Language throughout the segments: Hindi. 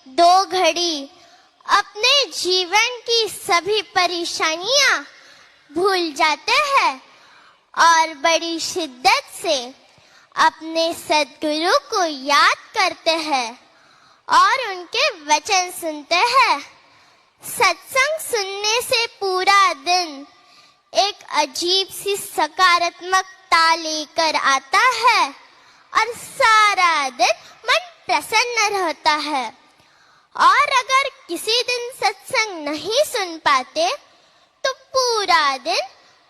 दो घड़ी अपने जीवन की सभी परेशानियां भूल जाते हैं और बड़ी शिद्दत से अपने सद्गुरु को याद करते हैं और उनके वचन सुनते हैं। सत्संग सुनने से पूरा दिन एक अजीब सी सकारात्मकता लेकर आता है और सारा दिन मन प्रसन्न रहता है। और अगर किसी दिन सत्संग नहीं सुन पाते तो पूरा दिन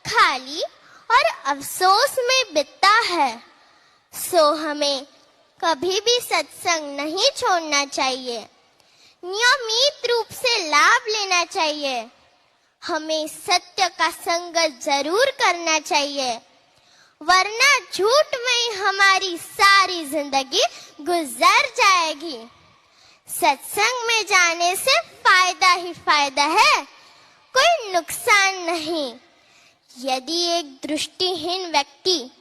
खाली और अफसोस में बीतता है। सो हमें कभी भी सत्संग नहीं छोड़ना चाहिए, नियमित रूप से लाभ लेना चाहिए। हमें सत्य का संग जरूर करना चाहिए, वरना झूठ में ही हमारी सारी जिंदगी गुजर जाएगी। सत्संग में जाने से फायदा ही फायदा है, कोई नुकसान नहीं। यदि एक दृष्टिहीन व्यक्ति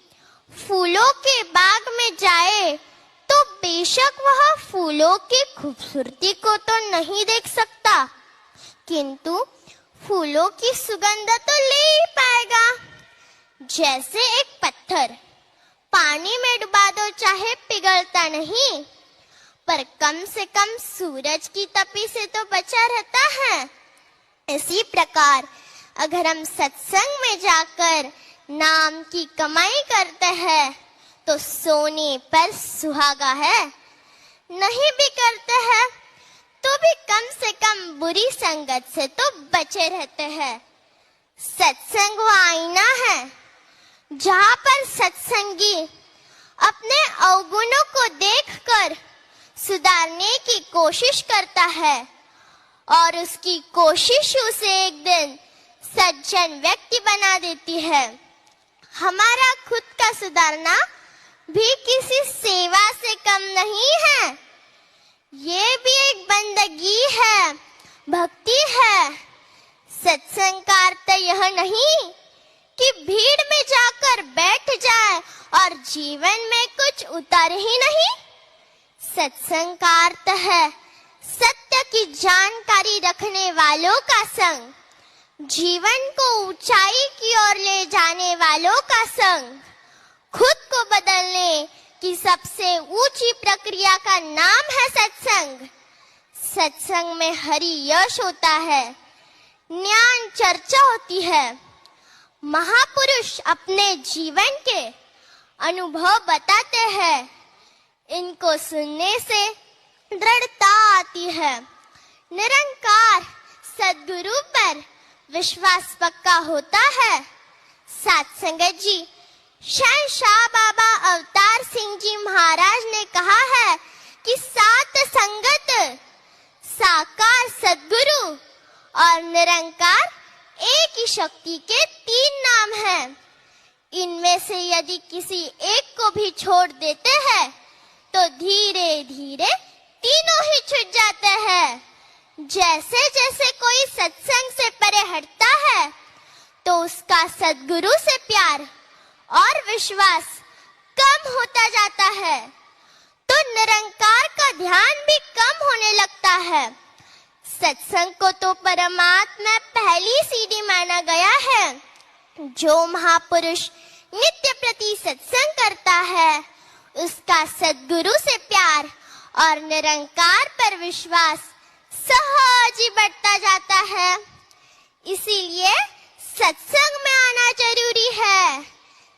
फूलों के बाग में जाए तो बेशक वह फूलों की खूबसूरती को तो नहीं देख सकता, किंतु फूलों की सुगंध तो ले ही पाएगा। जैसे एक पत्थर पानी में डुबा दो चाहे पिघलता नहीं, पर कम से कम सूरज की तपी से तो बचा रहता है। इसी प्रकार अगर हम सत्संग में जाकर नाम की कमाई करते हैं तो सोने पर सुहागा है, नहीं भी करते हैं तो भी कम से कम बुरी संगत से तो बचे रहते हैं। सत्संग वो आईना है जहाँ पर सत्संगी अपने अवगुणों को देखकर सुधारने की कोशिश करता है और उसकी कोशिश उसे एक दिन सज्जन व्यक्ति बना देती है। हमारा खुद का सुधारना भी किसी सेवा से कम नहीं है, ये भी एक बंदगी है, भक्ति है। सत्संग का अर्थ यह नहीं कि भीड़ में जाकर बैठ जाए और जीवन में कुछ उतारे ही नहीं। सत्संग का अर्थ है सत्य की जानकारी रखने वालों का संग, जीवन को ऊंचाई की ओर ले जाने वालों का संग। खुद को बदलने की सबसे ऊंची प्रक्रिया का नाम है सत्संग। सत्संग में हरि यश होता है, ज्ञान चर्चा होती है, महापुरुष अपने जीवन के अनुभव बताते हैं। इनको सुनने से दृढ़ता आती है, निरंकार सद्गुरु पर विश्वास पक्का होता है। साथ संगत जी, शहंशाह बाबा अवतार सिंह जी महाराज ने कहा है कि सात संगत, साकार सद्गुरु और निरंकार एक ही शक्ति के तीन नाम हैं। इनमें से यदि किसी एक को भी छोड़ देते हैं तो धीरे धीरे तीनों ही छूट जाते हैं। जैसे जैसे कोई सत्संग से परे हटता है तो उसका सद्गुरु से प्यार और विश्वास कम होता जाता है, तो निरंकार का ध्यान भी कम होने लगता है। सत्संग को तो परमात्मा पहली सीढ़ी माना गया है। जो महापुरुष नित्य प्रति सत्संग करता है उसका सद्गुरु से प्यार और निरंकार पर विश्वास सहज ही बढ़ता जाता है। इसीलिए सत्संग में आना जरूरी है।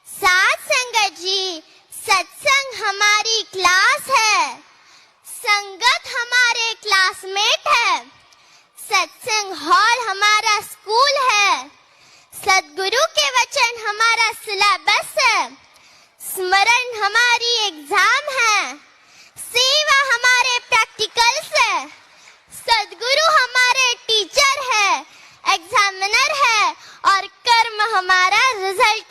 साथ संगत जी, सत्संग हमारी क्लास है, संगत हमारे क्लासमेट है, सत्संग हॉल हमारा स्कूल है, सद्गुरु के वचन हमारा सिलेबस है, स्मरण हमारी एग्जाम है, सेवा हमारे प्रैक्टिकल्स है, सद्गुरु हमारे टीचर है, एग्जामिनर है और कर्म हमारा रिजल्ट